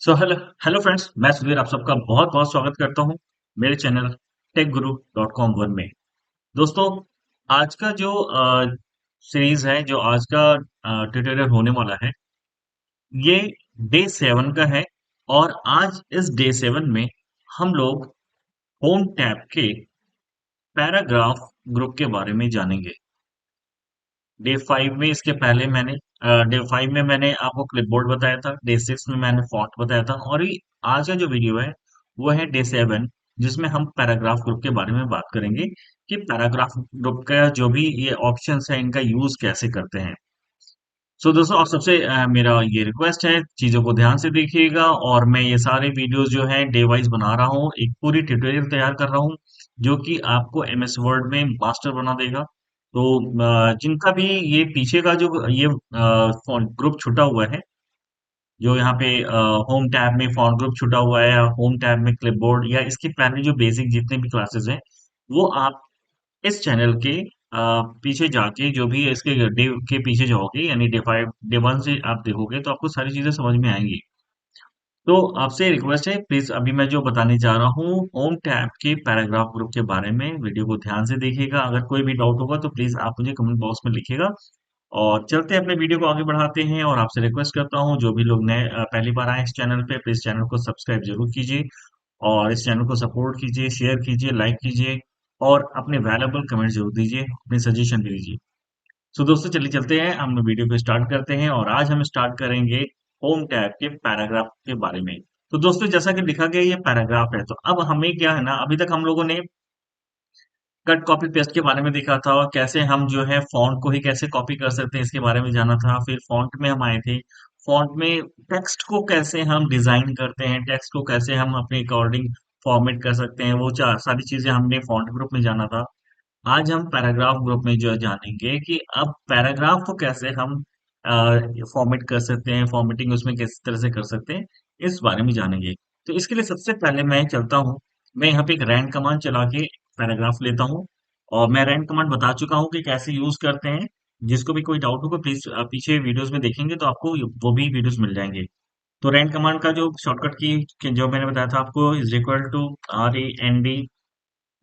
So hello hello friends, मैं सुधीर आप सबका बहुत बहुत स्वागत करता हूं मेरे चैनल techguru.com 1 में। दोस्तों, आज का जो सीरीज है, जो आज का ट्यूटोरियल होने वाला है, ये डे 7 का है। और आज इस डे 7 में हम लोग होम टैब के पैराग्राफ ग्रुप के बारे में जानेंगे। डे 5 में इसके पहले मैंने डे 5 में मैंने आपको क्लिपबोर्ड बताया था, डे 6 में मैंने फॉन्ट बताया था, और ये आज का जो वीडियो है वो है डे 7, जिसमें हम पैराग्राफ ग्रुप के बारे में बात करेंगे कि पैराग्राफ ग्रुप का जो भी ये ऑप्शंस है, इनका यूज कैसे करते हैं। सो दोस्तों, आप सबसे मेरा ये रिक्वेस्ट है, चीजों को ध्यान से देखिएगा। और मैं ये सारे वीडियोस जो हैं डे वाइज बना रहा हूँ, एक पूरी ट्यूटोरियल तैयार कर रहा हूँ जो कि आपको एमएस वर्ड में मास्टर बना देगा। तो जिनका भी ये पीछे का जो ये ग्रुप छुटा हुआ है, जो यहाँ पे होम टैब में फॉन्ट ग्रुप छुटा हुआ है, या होम टैब में क्लिपबोर्ड, या इसके पहले जो बेसिक जितने भी क्लासेस हैं, वो आप इस चैनल के पीछे जाके, जो भी है इसके डे के पीछे जाओगे, यानी डे 5 डे 1 से आप देखोगे तो आपको सारी चीजें समझ में आएंगी। तो आपसे रिक्वेस्ट है, प्लीज अभी मैं जो बताने जा रहा हूँ होम टैब के पैराग्राफ ग्रुप के बारे में, वीडियो को ध्यान से देखिएगा। अगर कोई भी डाउट होगा तो प्लीज आप मुझे कमेंट बॉक्स में लिखिएगा। और चलते हैं, अपने वीडियो को आगे बढ़ाते हैं। और आपसे रिक्वेस्ट करता हूँ, जो भी लोग नए पहली बार आए इस चैनल पे, प्लीज चैनल को सब्सक्राइब जरूर कीजिए, और इस चैनल को सपोर्ट कीजिए, शेयर कीजिए, लाइक कीजिए, और अपने वैल्यूएबल कमेंट जरूर दीजिए, अपने सजेशन दीजिए। सो दोस्तों, चलिए चलते हैं, हम वीडियो को स्टार्ट करते हैं। और आज हम स्टार्ट करेंगे होम टैब के पैराग्राफ के बारे में। तो दोस्तों, जैसा कि लिखा गया ये पैराग्राफ है, तो अब हमें क्या है ना, अभी तक हम लोगों ने कट कॉपी पेस्ट के बारे में देखा था, और कैसे हम जो है फॉन्ट को ही कैसे कॉपी कर सकते हैं इसके बारे में जाना था। फिर फॉन्ट में हम आए थे, फॉन्ट में टेक्स्ट को कैसे हम डिजाइन करते हैं, टेक्स्ट को कैसे हम अपने अकॉर्डिंग फॉर्मेट कर सकते हैं, वो सारी चीजें हमने फॉन्ट ग्रुप में जाना था। आज हम पैराग्राफ ग्रुप में जो है जानेंगे कि अब पैराग्राफ को कैसे हम फॉर्मेट कर सकते हैं, फॉर्मेटिंग उसमें किस तरह से कर सकते हैं, इस बारे में जानेंगे। तो इसके लिए सबसे पहले मैं चलता हूँ, मैं यहाँ पे एक रैंड कमांड चला के पैराग्राफ लेता हूँ। और मैं रैंड कमांड बता चुका हूँ कि कैसे यूज करते हैं। जिसको भी कोई डाउट होगा, प्लीज पीछे वीडियोस में देखेंगे तो आपको वो भी वीडियोस मिल जाएंगे। तो रैंड कमांड का जो शॉर्टकट की जो मैंने बताया था आपको, is equal to RAND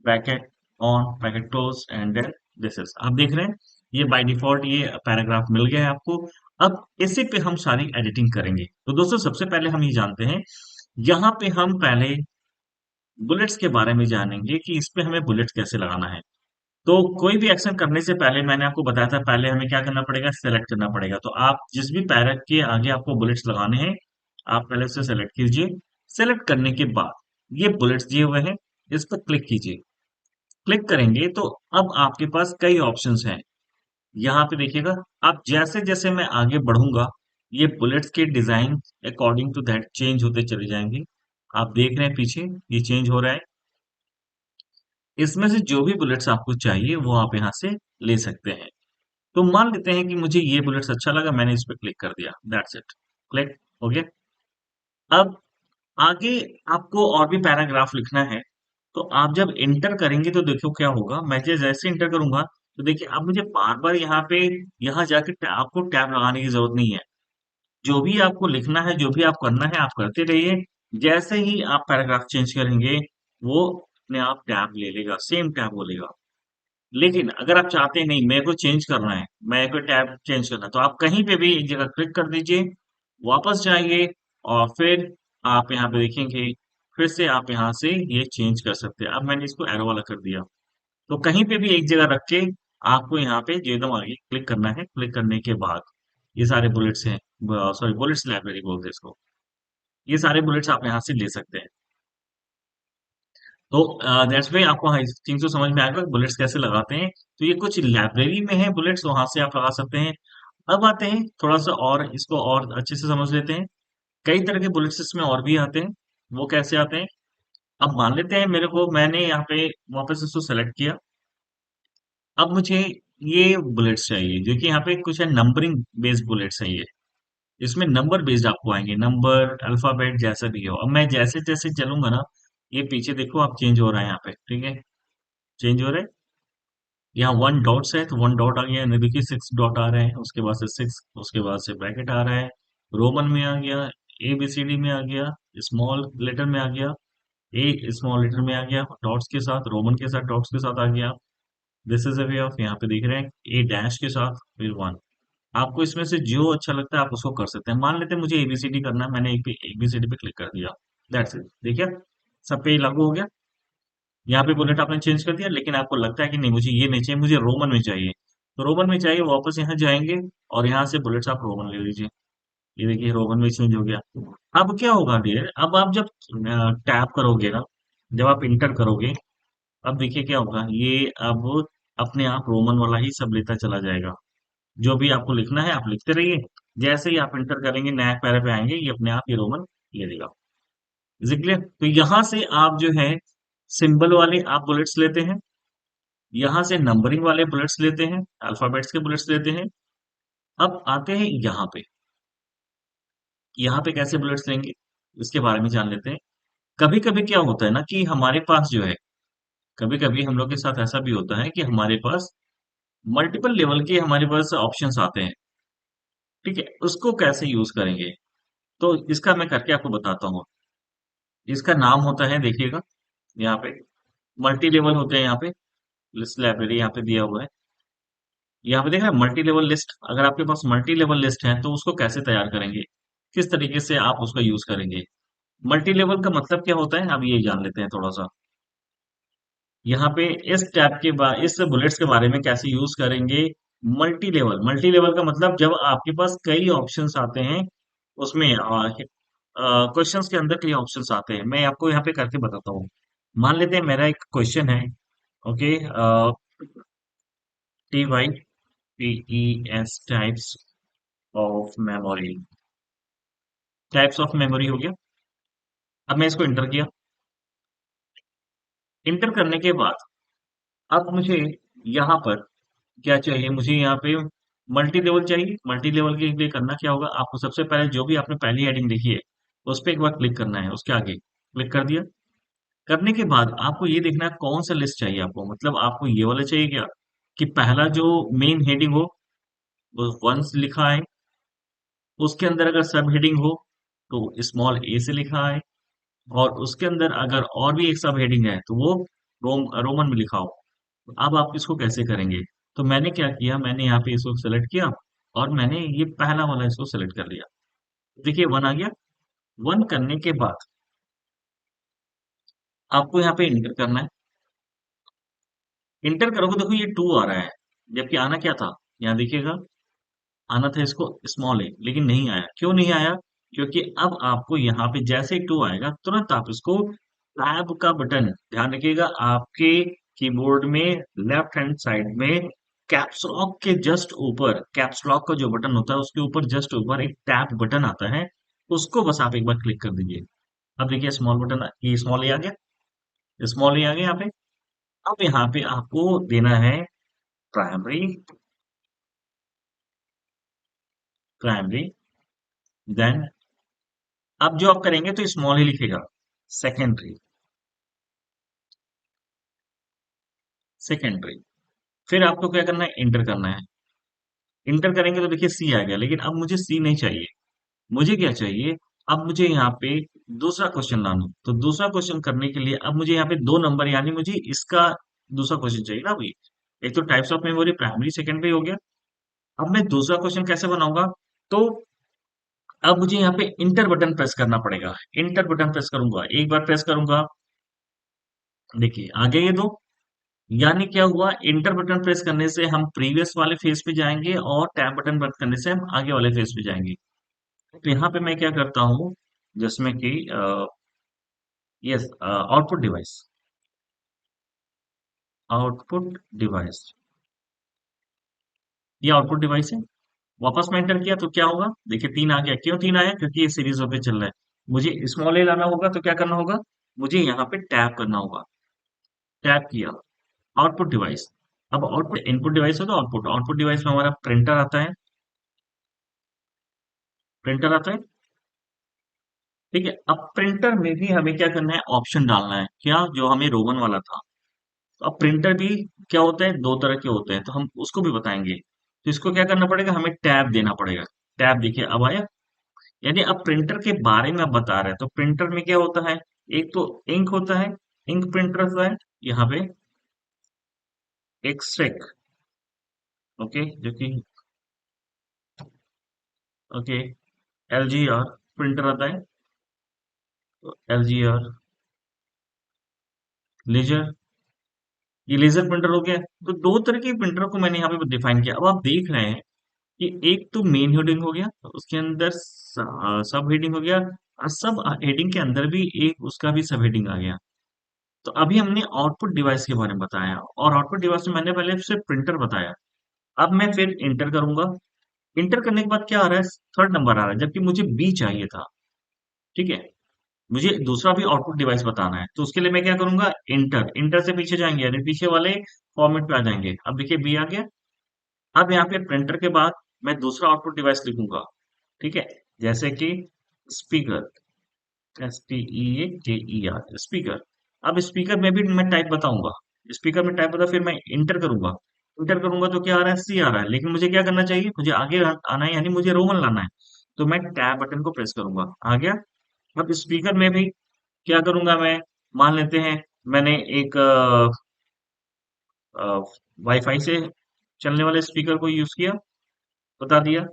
bracket on bracket close and then this is, आप देख रहे हैं ये बाय डिफॉल्ट ये पैराग्राफ मिल गया है आपको। अब इसी पे हम सारी एडिटिंग करेंगे। तो दोस्तों, सबसे पहले हम ये जानते हैं, यहाँ पे हम पहले बुलेट्स के बारे में जानेंगे कि इस पे हमें बुलेट्स कैसे लगाना है। तो कोई भी एक्शन करने से पहले मैंने आपको बताया था, पहले हमें क्या करना पड़ेगा, सेलेक्ट करना पड़ेगा। तो आप जिस भी पैरा के आगे आपको बुलेट्स लगाने हैं, आप पहले उसे सेलेक्ट कीजिए। सेलेक्ट करने के बाद ये बुलेट्स दिए हुए हैं, इस पर क्लिक कीजिए। क्लिक करेंगे तो अब आपके पास कई ऑप्शंस हैं। यहाँ पे देखिएगा, आप जैसे जैसे मैं आगे बढ़ूंगा, ये बुलेट्स के design according to that change होते चले जाएंगे। आप देख रहे हैं पीछे ये चेंज हो रहा है। इसमें से जो भी बुलेट्स आपको चाहिए वो आप यहाँ से ले सकते हैं। तो मान लेते हैं कि मुझे ये बुलेट्स अच्छा लगा, मैंने इस पर क्लिक कर दिया, दैट्स इट, क्लिक हो गया। अब आगे आपको और भी पैराग्राफ लिखना है, तो आप जब इंटर करेंगे तो देखो क्या होगा। मैं जैसे इंटर करूंगा तो देखिए, अब मुझे बार बार यहाँ पे यहाँ जाके आपको टैब लगाने की जरूरत नहीं है। जो भी आपको लिखना है, जो भी आप करना है, आप करते रहिए। जैसे ही आप पैराग्राफ चेंज करेंगे, वो अपने आप टैब ले लेगा, सेम टैब बोलेगा। लेकिन अगर आप चाहते हैं, नहीं मेरे को चेंज करना है, मेरे को टैब चेंज करना है, तो आप कहीं पे भी एक जगह क्लिक कर दीजिए, वापस जाइए, और फिर आप यहाँ पे देखेंगे, फिर से आप यहाँ से ये चेंज कर सकते हैं। अब मैंने इसको एरो वाला कर दिया। तो कहीं पे भी एक जगह रख के आपको यहाँ पे जो एकदम आगे क्लिक करना है। क्लिक करने के बाद ये सारे बुलेट्स हैं, सॉरी बुलेट्स लाइब्रेरी बोलते हैं इसको, ये सारे बुलेट्स आप यहाँ से ले सकते हैं। तो दैट्स वे आपको हाँ, इस चीज तो समझ में आएगा बुलेट्स कैसे लगाते हैं। तो ये कुछ लाइब्रेरी में है बुलेट्स, वहां से आप लगा सकते हैं। अब आते हैं थोड़ा सा और इसको और अच्छे से समझ लेते हैं। कई तरह के बुलेट्स इसमें और भी आते हैं। वो कैसे आते हैं, अब मान लेते हैं मेरे को, मैंने यहाँ पे वापस इसको सेलेक्ट किया। अब मुझे ये बुलेट्स चाहिए, जो कि यहाँ पे कुछ है नंबरिंग बेस्ड बुलेट्स है ये। इसमें नंबर बेस्ड आपको आएंगे, नंबर अल्फाबेट जैसा भी हो। अब मैं जैसे जैसे चलूंगा ना, ये पीछे देखो आप चेंज हो रहा है यहाँ पे, ठीक है, चेंज हो रहा है। यहाँ 1 डॉट्स है तो 1 डॉट आ गया, नहीं देखिए 6 डॉट आ रहे हैं, उसके बाद से 6, उसके बाद से ब्रैकेट आ रहा है, रोमन में आ गया, ए बी सी डी में आ गया, स्मॉल लेटर में आ गया, ए स्मॉल लेटर में आ गया, डॉट्स के साथ, रोमन के साथ, डॉट्स के साथ आ गया। This is a way of, यहाँ पे देख रहे हैं, ए डैश के साथ, फिर वन। आपको इसमें से जो अच्छा लगता है आप उसको कर सकते हैं। मान लेते हैं मुझे एबीसीडी करना है, मैंने एक एबीसीडी पे क्लिक कर दिया, दैट्स इट। देखिए सब पे लागू हो गया। यहाँ पे बुलेट आपने चेंज कर दिया, लेकिन आपको लगता है कि नहीं मुझे ये नहीं चाहिए, मुझे रोमन में चाहिए, तो रोमन में चाहिए, वापस यहाँ जाएंगे और यहाँ से बुलेट्स आप रोमन ले लीजिए। ये देखिए रोमन में चेंज हो गया। अब क्या होगा डियर, अब आप जब टैप करोगे ना, जब आप इंटर करोगे, अब देखिए क्या होगा, ये अब अपने आप रोमन वाला ही सब लेता चला जाएगा। जो भी आपको लिखना है आप लिखते रहिए, जैसे ही आप इंटर करेंगे नया पैरा पे आएंगे, ये अपने आप ये रोमन ले लेगा। Is it clear? तो यहां से आप जो है सिंबल वाले आप बुलेट्स लेते हैं, यहां से नंबरिंग वाले बुलेट्स लेते हैं, अल्फाबेट्स के बुलेट्स लेते हैं। अब आते हैं यहाँ पे कैसे बुलेट्स लेंगे, इसके बारे में जान लेते हैं। कभी कभी क्या होता है ना कि हमारे पास जो है, कभी कभी हम लोग के साथ ऐसा भी होता है कि हमारे पास मल्टीपल लेवल के हमारे पास ऑप्शंस आते हैं। ठीक है, उसको कैसे यूज करेंगे, तो इसका मैं करके आपको बताता हूँ। इसका नाम होता है, देखिएगा यहाँ पे मल्टी लेवल होते हैं, यहाँ पे लिस्ट लाइब्रेरी यहाँ पे दिया हुआ है। यहाँ पे देख रहे हैं मल्टी लेवल लिस्ट, अगर आपके पास मल्टी लेवल लिस्ट है तो उसको कैसे तैयार करेंगे, किस तरीके से आप उसका यूज करेंगे। मल्टी लेवल का मतलब क्या होता है, अब ये जान लेते हैं थोड़ा सा। यहाँ पे इस टैब के बाद इस बुलेट्स के बारे में कैसे यूज करेंगे। मल्टी लेवल का मतलब जब आपके पास कई ऑप्शंस आते हैं, उसमें क्वेश्चंस के अंदर कई ऑप्शंस आते हैं, मैं आपको यहाँ पे करके बताता हूँ। मान लेते हैं मेरा एक क्वेश्चन है, okay, T Y P E S, types of memory, types of memory हो गया। अब मैं इसको इंटर किया, इंटर करने के बाद अब मुझे यहाँ पर क्या चाहिए, मुझे यहाँ पे मल्टी लेवल चाहिए। मल्टी लेवल के लिए करना क्या होगा, आपको सबसे पहले जो भी आपने पहली हेडिंग लिखी है उस पर एक बार क्लिक करना है, उसके आगे क्लिक कर दिया। करने के बाद आपको ये देखना है कौन सा लिस्ट चाहिए आपको, मतलब आपको ये वाला चाहिए क्या, कि पहला जो मेन हेडिंग हो वो वंस लिखा है, उसके अंदर अगर सब हेडिंग हो तो स्मॉल ए से लिखा है, और उसके अंदर अगर और भी एक सब हेडिंग है तो वो रोमन में लिखा हो। तो अब आप इसको कैसे करेंगे, तो मैंने क्या किया, मैंने यहाँ पे इसको सेलेक्ट किया और मैंने ये पहला वाला इसको सेलेक्ट कर लिया। देखिए वन आ गया। वन करने के बाद आपको यहाँ पे इंटर करना है। इंटर करोगे, देखो ये टू आ रहा है, जबकि आना क्या था, यहाँ देखिएगा आना था इसको स्मॉल ए, लेकिन नहीं आया। क्यों नहीं आया, क्योंकि अब आपको यहाँ पे जैसे ही टू आएगा तुरंत आप इसको टैब का बटन, ध्यान रखिएगा आपके कीबोर्ड में लेफ्ट हैंड साइड में कैप्स लॉक के जस्ट ऊपर, कैप्स लॉक का जो बटन होता है उसके ऊपर जस्ट ऊपर एक टैब बटन आता है, उसको बस आप एक बार क्लिक कर दीजिए। अब देखिए स्मॉल बटन, ये स्मॉल ए आ गया, स्मॉल ए आ गया यहाँ पे। अब यहाँ पे आपको देना है प्राइमरी, प्राइमरी, देन अब जो आप करेंगे तो स्मॉल ही लिखेगा, सेकेंडरी, सेकेंडरी। फिर आपको क्या करना है, इंटर करना है। इंटर करेंगे तो देखिए सी आ गया, लेकिन अब मुझे सी नहीं चाहिए, मुझे क्या चाहिए, अब मुझे यहाँ पे दूसरा क्वेश्चन लाना। तो दूसरा क्वेश्चन करने के लिए अब मुझे यहाँ पे दो नंबर, यानी मुझे इसका दूसरा क्वेश्चन चाहिए ना अभी। एक तो types of memory primary secondary हो गया। अब मैं दूसरा क्वेश्चन कैसे बनाऊंगा, तो अब मुझे यहाँ पे इंटर बटन प्रेस करना पड़ेगा। इंटर बटन प्रेस करूंगा, एक बार प्रेस करूंगा, देखिए आगे ये दो, यानी क्या हुआ, इंटर बटन प्रेस करने से हम प्रीवियस वाले फेज पे जाएंगे और टैब बटन प्रेस करने से हम आगे वाले फेज पे जाएंगे। तो यहाँ पे मैं क्या करता हूँ, जिसमें कि yes, output device, output device, ये आउटपुट डिवाइस है। वापस में एंटर किया तो क्या होगा, देखिए तीन आ गया। क्यों तीन आया, क्योंकि ये सीरीज होकर चल रहा है। मुझे स्मॉल ए लाना होगा तो क्या करना होगा, मुझे यहाँ पे टैप करना होगा। टैप किया, आउटपुट डिवाइस। अब आउटपुट इनपुट डिवाइस होगा, आउटपुट, आउटपुट डिवाइस में हमारा प्रिंटर आता है, प्रिंटर आता है। ठीक है, अब प्रिंटर में भी हमें क्या करना है, ऑप्शन डालना है, क्या, जो हमें रोमन वाला था। तो अब प्रिंटर भी क्या होता है, दो तरह के होते हैं, तो हम उसको भी बताएंगे। तो इसको क्या करना पड़ेगा, हमें टैब देना पड़ेगा। टैब देखिए अब आया, यानी अब प्रिंटर के बारे में आप बता रहे हैं, तो प्रिंटर में क्या होता है? एक तो इंक होता है, इंक प्रिंटर होता है, यहाँ पे एक्सट्रैक्ट, ओके, जो कि ओके एलजीआर प्रिंटर आता है, तो एलजीआर लेजर, ये लेजर प्रिंटर हो गया। तो दो तरह के प्रिंटर को मैंने यहाँ पे डिफाइन किया। अब आप देख रहे हैं कि एक तो मेन हेडिंग हो गया, उसके अंदर सब हेडिंग हो गया, और सब हेडिंग के अंदर भी एक उसका भी सब हेडिंग आ गया। तो अभी हमने आउटपुट डिवाइस के बारे में बताया, और आउटपुट डिवाइस में मैंने पहले सिर्फ प्रिंटर बताया। अब मैं फिर इंटर करूंगा। इंटर करने के बाद क्या आ रहा है? थर्ड नंबर आ रहा है, जबकि मुझे बी चाहिए था। ठीक है, मुझे दूसरा भी आउटपुट डिवाइस बताना है, तो उसके लिए मैं क्या करूंगा? इंटर, इंटर से पीछे जाएंगे, यानी पीछे वाले फॉर्मेट पे आ जाएंगे। अब देखिए बी आ गया। अब यहाँ पे प्रिंटर के बाद मैं दूसरा आउटपुट डिवाइस लिखूंगा। ठीक है, जैसे कि स्पीकर, एस पी ई ए के ई आर, स्पीकर। अब स्पीकर में भी मैं टाइप बताऊंगा। स्पीकर में टाइप बता, फिर मैं इंटर करूंगा। इंटर करूंगा तो क्या आ रहा है? सी आ रहा है, लेकिन मुझे क्या करना चाहिए? मुझे आगे आना है, यानी मुझे रोमन लाना है। तो मैं टैब बटन को प्रेस करूंगा, आ गया। अब स्पीकर में भी क्या करूंगा मैं? मान लेते हैं मैंने एक वाईफाई से चलने वाले स्पीकर को यूज किया, बता दिया।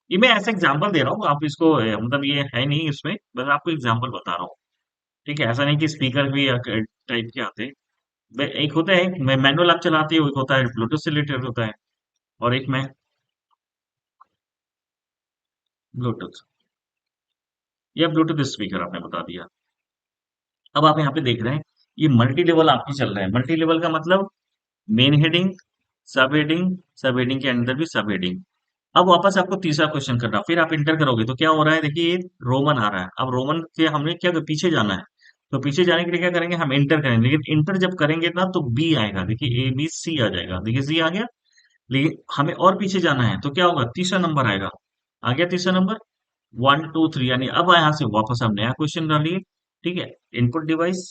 ये मैं ऐसा एग्जांपल दे रहा हूँ, आप इसको मतलब ये है नहीं इसमें, बस आपको एग्जांपल बता रहा हूँ। ठीक है, ऐसा नहीं कि स्पीकर भी टाइप के आते हैं। एक होता है मैनुअल आप चलाते हो, एक होता है ब्लूटूथ से रिलेटेड होता है, और एक में ब्लूटूथ, या ब्लूटूथ स्पीकर आपने बता दिया। अब आप यहाँ पे देख रहे हैं ये मल्टी लेवल आपकी चल रहा है। मल्टी लेवल का मतलब मेन हेडिंग, सब हेडिंग, सब हेडिंग के अंदर भी सब हेडिंग। अब वापस आपको तीसरा क्वेश्चन करना, फिर आप इंटर करोगे तो क्या हो रहा है? देखिए ये रोमन आ रहा है। अब रोमन से हमने क्या पीछे जाना है, तो पीछे जाने के लिए क्या करेंगे? हम इंटर करेंगे, लेकिन इंटर जब करेंगे ना तो बी आएगा। देखिए ए बी सी आ जाएगा, देखिए सी आ गया। लेकिन हमें और पीछे जाना है, तो क्या होगा? तीसरा नंबर आएगा। आ गया तीसरा नंबर, वन टू थ्री, यानी अब यहाँ से वापस हम नया क्वेश्चन डालिए। ठीक है, इनपुट डिवाइस,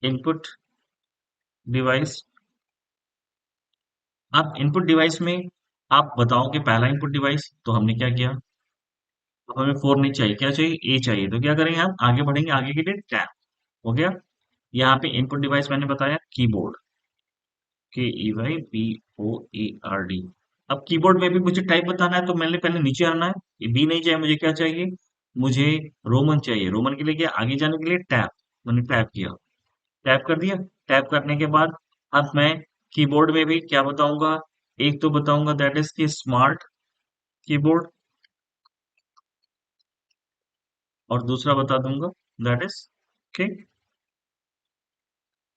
इनपुट डिवाइस। अब इनपुट डिवाइस में आप बताओ कि पहला इनपुट डिवाइस, तो हमने क्या किया? अब हमें फोर नहीं चाहिए, क्या चाहिए? ए चाहिए। तो क्या करेंगे? हम आगे बढ़ेंगे, आगे के लिए टैब हो गया। यहाँ पे इनपुट डिवाइस मैंने बताया keyboard, K E Y B O A R D. अब कीबोर्ड में भी मुझे टाइप बताना है, तो मैंने पहले नीचे आना है। ये बी नहीं चाहिए, मुझे क्या चाहिए? मुझे रोमन चाहिए। रोमन के लिए क्या? आगे जाने के लिए टैब, मैंने टैप किया, टैप कर दिया। टैप करने के बाद अब मैं कीबोर्ड में भी क्या बताऊंगा? एक तो बताऊंगा दैट इज की स्मार्ट कीबोर्ड, और दूसरा बता दूंगा दैट इज के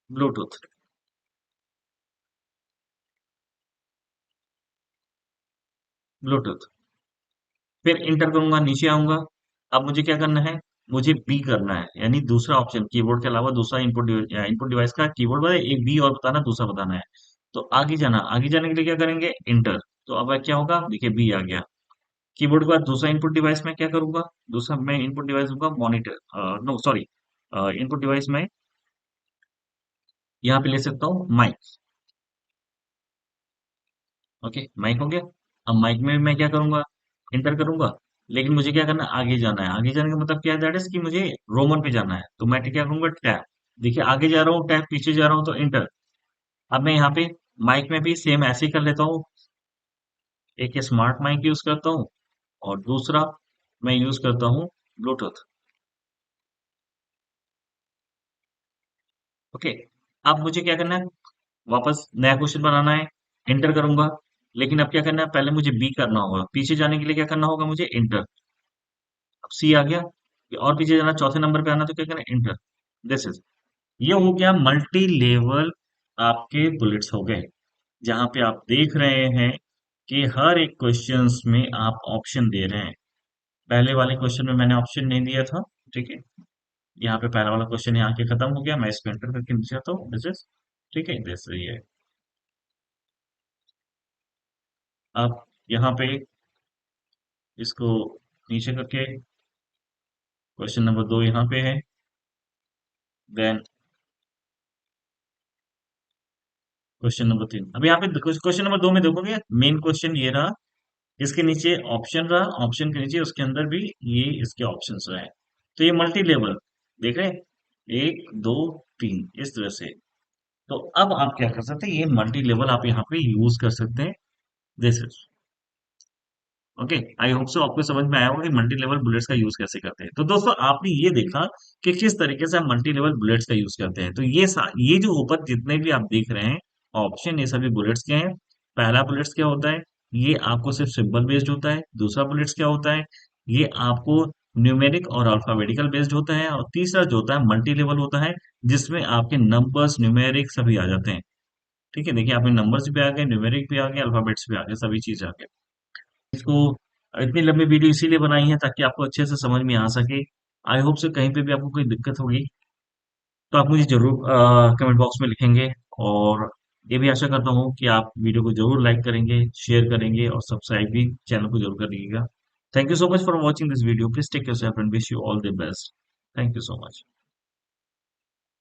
ब्लूटूथ, ब्लूटूथ। फिर इंटर करूंगा, नीचे आऊंगा। अब मुझे क्या करना है? मुझे बी करना है, यानी दूसरा ऑप्शन कीबोर्ड के अलावा दूसरा इनपुट डिवाइस का कीबोर्ड वाला एक बी और बताना, दूसरा बताना है। तो आगे जाना, आगे जाने के लिए क्या करेंगे? इंटर। तो अब क्या होगा? देखिए बी आ गया। कीबोर्ड के बाद दूसरा इनपुट डिवाइस में क्या करूंगा? दूसरा मैं इनपुट डिवाइस दूंगा monitor, no sorry, input device में यहाँ पे ले सकता हूँ माइक। ओके, माइक हो गया। अब माइक में मैं क्या करूंगा? इंटर करूंगा। लेकिन मुझे क्या करना है? आगे जाना है। आगे जाने का मतलब क्या है? दैट इज कि मुझे रोमन पे जाना है, तो मैं क्या करूंगा? टैप। देखिए आगे जा रहा हूँ टैप, पीछे जा रहा हूँ तो इंटर। अब मैं यहाँ पे माइक में भी सेम ऐसे ही कर लेता हूँ। एक स्मार्ट माइक यूज करता हूँ, और दूसरा मैं यूज करता हूँ ब्लूटूथ। ओके, अब मुझे क्या करना है? वापस नया क्वेश्चन बनाना है। इंटर करूंगा। लेकिन अब क्या करना है? पहले मुझे बी करना होगा, पीछे जाने के लिए क्या करना होगा? मुझे इंटर। अब सी आ गया। और पीछे जाना, चौथे नंबर पे आना, तो क्या करना? इंटर। दिस इज, ये हो गया मल्टी लेवल आपके बुलेट्स हो गए, जहां पे आप देख रहे हैं कि हर एक क्वेश्चंस में आप ऑप्शन दे रहे हैं। पहले वाले क्वेश्चन में मैंने ऑप्शन नहीं दिया था। ठीक है, यहाँ पे पहला वाला क्वेश्चन यहाँ के खत्म हो गया, मैं इसको एंटर करके नीचे आता हूँ। दिस इज, ठीक है, दिस ये। अब यहाँ पे इसको नीचे करके क्वेश्चन नंबर दो यहाँ पे है। देन क्वेश्चन नंबर तीन। अब यहाँ पे क्वेश्चन नंबर दो में देखोगे, मेन क्वेश्चन ये रहा इसके नीचे ऑप्शन रहा, ऑप्शन के नीचे उसके अंदर भी ये इसके ऑप्शंस रहे। तो ये मल्टी लेवल देख रहे हैं, एक दो तीन इस तरह से। तो अब आप क्या कर सकते हैं, ये मल्टी लेवल आप यहाँ पे यूज कर सकते हैं। This is okay. I hope so आपको समझ में आया होगा कि मल्टी लेवल बुलेट्स का यूज कैसे करते हैं। तो दोस्तों आपने ये देखा कि किस तरीके से हम मल्टी लेवल बुलेट्स का यूज करते हैं। तो ये जो ऊपर जितने भी आप देख रहे हैं ऑप्शन, ये सभी बुलेट्स के हैं। पहला बुलेट्स क्या होता है, ये आपको सिर्फ सिंबल बेस्ड होता है। दूसरा बुलेट्स क्या होता है, ये आपको न्यूमेरिक और अल्फाबेटिकल बेस्ड होता है। और तीसरा जो होता है मल्टी लेवल होता है, जिसमें आपके नंबर्स न्यूमेरिक सभी आ जाते हैं। ठीक है, देखिए आपके नंबर्स भी आ गए, न्यूमेरिक भी आ गए, अल्फाबेट्स भी आ गए, सभी चीज आ गए। इसको इतनी लंबी वीडियो इसीलिए बनाई है ताकि आपको अच्छे से समझ में आ सके। आई होप से कहीं पे भी आपको कोई दिक्कत होगी तो आप मुझे जरूर कमेंट बॉक्स में लिखेंगे। और ये भी आशा करता हूँ कि आप वीडियो को जरूर लाइक करेंगे, शेयर करेंगे और सब्सक्राइब भी चैनल को जरूर करिएगा। Thank you so much for watching this video. Please take care and wish you all the best. Thank you so much.